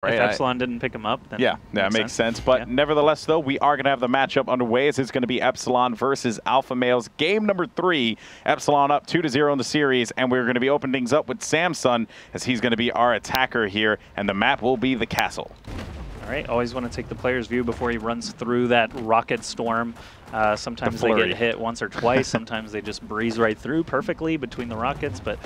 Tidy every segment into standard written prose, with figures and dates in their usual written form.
Right, if Epsilon didn't pick him up, then yeah, that makes sense. But nevertheless, though, we are going to have the matchup underway as it's going to be Epsilon versus AlphaMalez. Game number 3, Epsilon up 2-0 in the series, and we're going to be opening things up with Samson as he's going to be our attacker here, and the map will be the castle. All right, always want to take the player's view before he runs through that rocket storm. Sometimes they get hit once or twice. Sometimes they just breeze right through perfectly between the rockets. But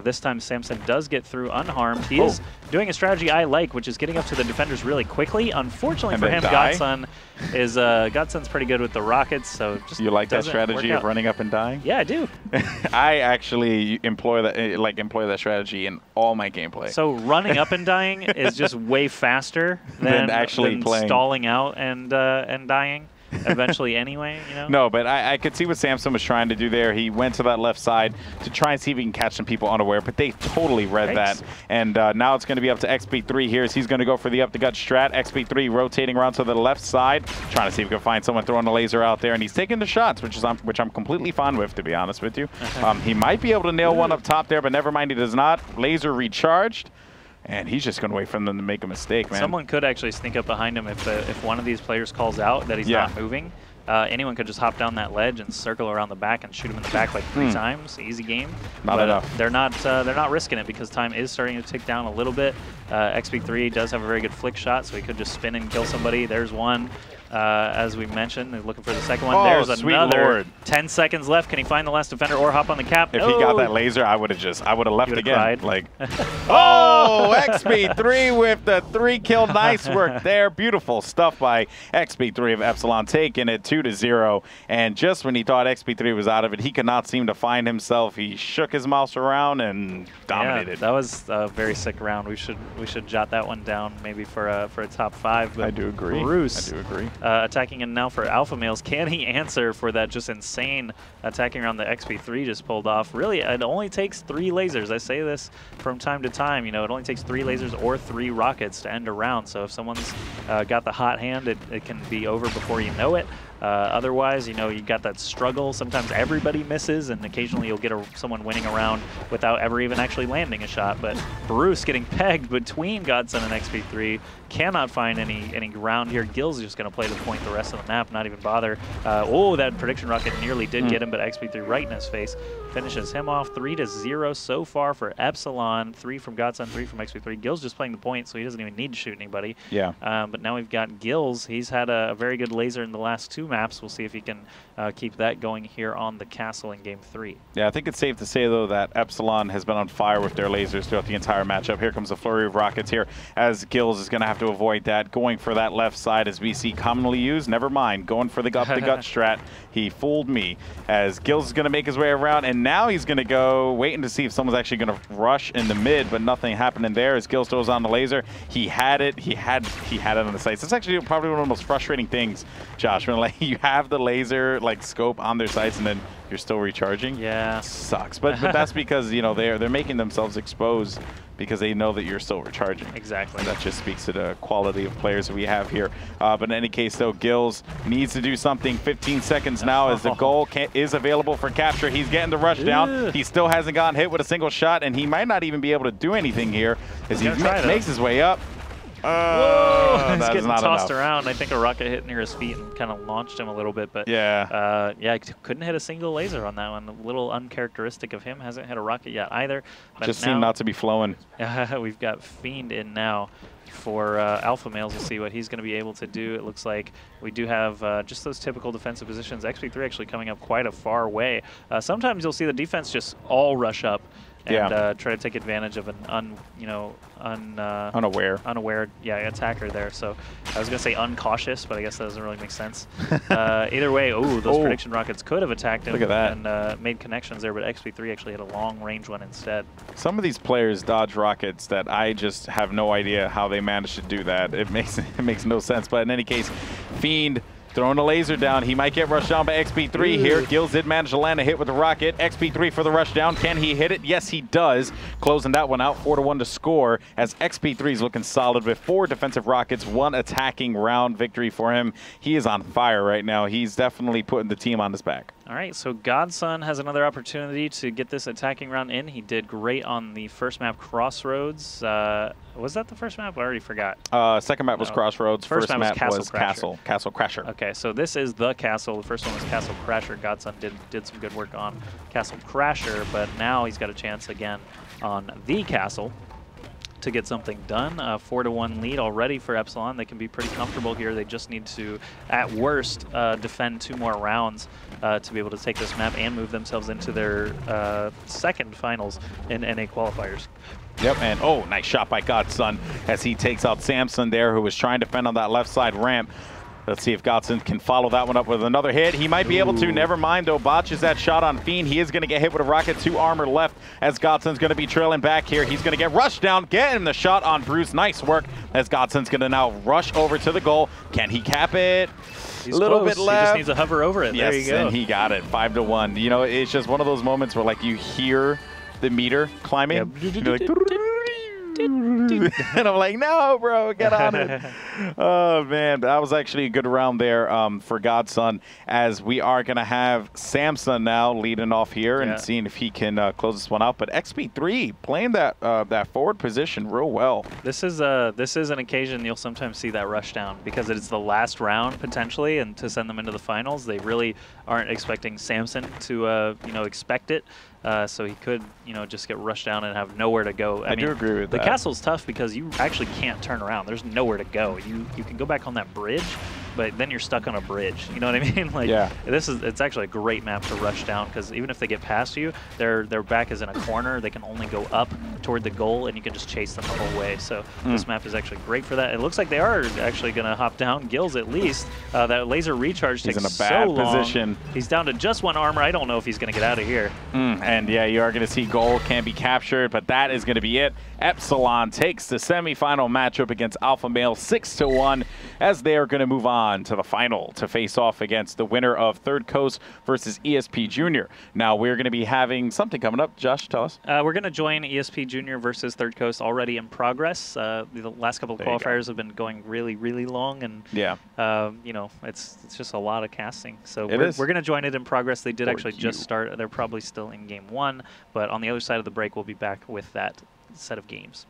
this time, Samson does get through unharmed. He is doing a strategy I like, which is getting up to the defenders really quickly. Unfortunately for him, Godson's pretty good with the rockets. So just you like that strategy of running up and dying? Yeah, I do. I actually employ that strategy in all my gameplay. So running up and dying is just way faster than actually stalling out and dying. Eventually anyway, you know? No, but I could see what Samson was trying to do there. He went to that left side to try and see if he can catch some people unaware, but they totally read that. And now it's going to be up to XP3 here as he's going to go for the up-the-gut strat. XP3 rotating around to the left side, trying to see if he can find someone throwing a laser out there, and he's taking the shots, which I'm completely fine with, to be honest with you. He might be able to nail one up top there, but never mind, he does not. Laser recharged. And he's just going to wait for them to make a mistake, man. Someone could actually sneak up behind him if one of these players calls out that he's not moving. Anyone could just hop down that ledge and circle around the back and shoot him in the back like 3 times. Easy game. Not enough. They're not risking it because time is starting to tick down a little bit. XP3 does have a very good flick shot, so he could just spin and kill somebody. There's one. As we mentioned, they're looking for the second one. Oh, there's sweet another. Lord. 10 seconds left. Can he find the last defender or hop on the cap? If he got that laser, I would have left again. Cried. Like, oh, XP3 with the 3-kill. Nice work there. Beautiful stuff by XP3 of Epsilon, taking it 2-0. And just when he thought XP3 was out of it, he could not seem to find himself. He shook his mouse around and dominated. Yeah, that was a very sick round. We should jot that one down maybe for a top 5. But I do agree. Bruce, I do agree. Attacking in now for AlphaMalez. Can he answer for that just insane attacking round that XP3 just pulled off? Really, it only takes 3 lasers. I say this from time to time. You know, it only takes 3 lasers or 3 rockets to end a round. So if someone's got the hot hand, it can be over before you know it. Otherwise, you know, you got that struggle. Sometimes everybody misses, and occasionally you'll get someone winning a round without ever even actually landing a shot. But Bruce getting pegged between Godson and XP3, cannot find any ground here. Gill's just going to play the point the rest of the map, not even bother. Oh, that prediction rocket nearly did get him, but XP3 right in his face finishes him off. 3-0 so far for Epsilon. 3 from Godson, 3 from XP3. Gill's just playing the point, so he doesn't even need to shoot anybody. Yeah. But now we've got Gills. He's had a very good laser in the last 2 maps. We'll see if he can keep that going here on the castle in game 3. Yeah, I think it's safe to say, though, that Epsilon has been on fire with their lasers throughout the entire matchup. Here comes a flurry of rockets here as Gills is going to have to avoid that. Going for that left side as we see commonly used. Never mind. Going for the up-the-gut strat. He fooled me as Gills is going to make his way around, and now he's going to go waiting to see if someone's actually going to rush in the mid, but nothing happening there as Gills throws on the laser. He had it. He had it on the sights. It's actually probably one of the most frustrating things, Josh, when like you have the laser like scope on their sights and then you're still recharging. Yeah, it sucks. But that's because, you know, they're making themselves exposed because they know that you're still recharging. Exactly. And that just speaks to the quality of players that we have here. But in any case, though, Gills needs to do something. 15 seconds now as the goal is available for capture. He's getting the rush down. He still hasn't gotten hit with a single shot, and he might not even be able to do anything here as he makes his way up. Whoa, he's getting tossed around. I think a rocket hit near his feet and kind of launched him a little bit, but yeah, couldn't hit a single laser on that one. A little uncharacteristic of him. Hasn't hit a rocket yet either. But just seemed not to be flowing. We've got Fiend in now for AlphaMalez. We'll see what he's going to be able to do. It looks like we do have just those typical defensive positions. XP3 actually coming up quite a far way. Sometimes you'll see the defense just all rush up and try to take advantage of an unaware attacker there. So I was gonna say uncautious, but I guess that doesn't really make sense. Either way, those prediction rockets could have attacked him. Look at that. And made connections there, but XP3 actually had a long range one instead. Some of these players dodge rockets that I just have no idea how they managed to do that. It makes no sense. But in any case, Fiend throwing a laser down. He might get rushed down by XP3 here. Gills did manage to land a hit with the rocket. XP3 for the rush down. Can he hit it? Yes, he does. Closing that one out, 4-1 to score as XP3 is looking solid with 4 defensive rockets, 1 attacking round victory for him. He is on fire right now. He's definitely putting the team on his back. All right, so Godson has another opportunity to get this attacking round in. He did great on the first map, Crossroads. Was that the first map? I already forgot. Second map was Crossroads. First map was Castle Crasher. Okay, so this is the Castle. The first one was Castle Crasher. Godson did some good work on Castle Crasher, but now he's got a chance again on the Castle to get something done. 4-1 lead already for Epsilon. They can be pretty comfortable here. They just need to, at worst, defend 2 more rounds to be able to take this map and move themselves into their second finals in NA qualifiers. Yep, and oh, nice shot by Godson as he takes out Samson there, who was trying to defend on that left side ramp. Let's see if Godson can follow that one up with another hit. He might be able to. Never mind, though. Botches that shot on Fiend. He is going to get hit with a rocket. 2 armor left as Godson's going to be trailing back here. He's going to get rushed down. Get him the shot on Bruce. Nice work as Godson's going to now rush over to the goal. Can he cap it? He's a little close. bit left. He just needs to hover over it. Yes, there you go. And he got it. 5-1. You know, it's just one of those moments where, like, you hear the meter climbing. Yep. You're like, and I'm like, no, bro, get on it. Oh, man. That was actually a good round there for Godson, as we are going to have Samson now leading off here and seeing if he can close this one out. But XP3 playing that forward position real well. This is an occasion you'll sometimes see that rush down because it's the last round potentially, and to send them into the finals, they really aren't expecting Samson to expect it. So he could, just get rushed down and have nowhere to go. I do agree with that. The castle's tough because you actually can't turn around. There's nowhere to go. You can go back on that bridge, but then you're stuck on a bridge. You know what I mean? Like, it's actually a great map to rush down because even if they get past you, their back is in a corner. They can only go up toward the goal, and you can just chase them the whole way. So this map is actually great for that. It looks like they are actually going to hop down. Gills, at least. That laser recharge takes so long. He's in a bad position. He's down to just 1 armor. I don't know if he's going to get out of here. And yeah, you are going to see goal can be captured, but that is going to be it. Epsilon takes the semifinal matchup against AlphaMalez 6-1, as they are going to move on to the final to face off against the winner of Third Coast versus ESP Junior. Now we're going to be having something coming up. Josh, tell us. We're going to join ESP Junior versus Third Coast already in progress. The last couple of qualifiers have been going really, really long, and it's just a lot of casting. So we're going to join it in progress. They did actually just start. They're probably still in game 1, but on the other side of the break, we'll be back with that set of games.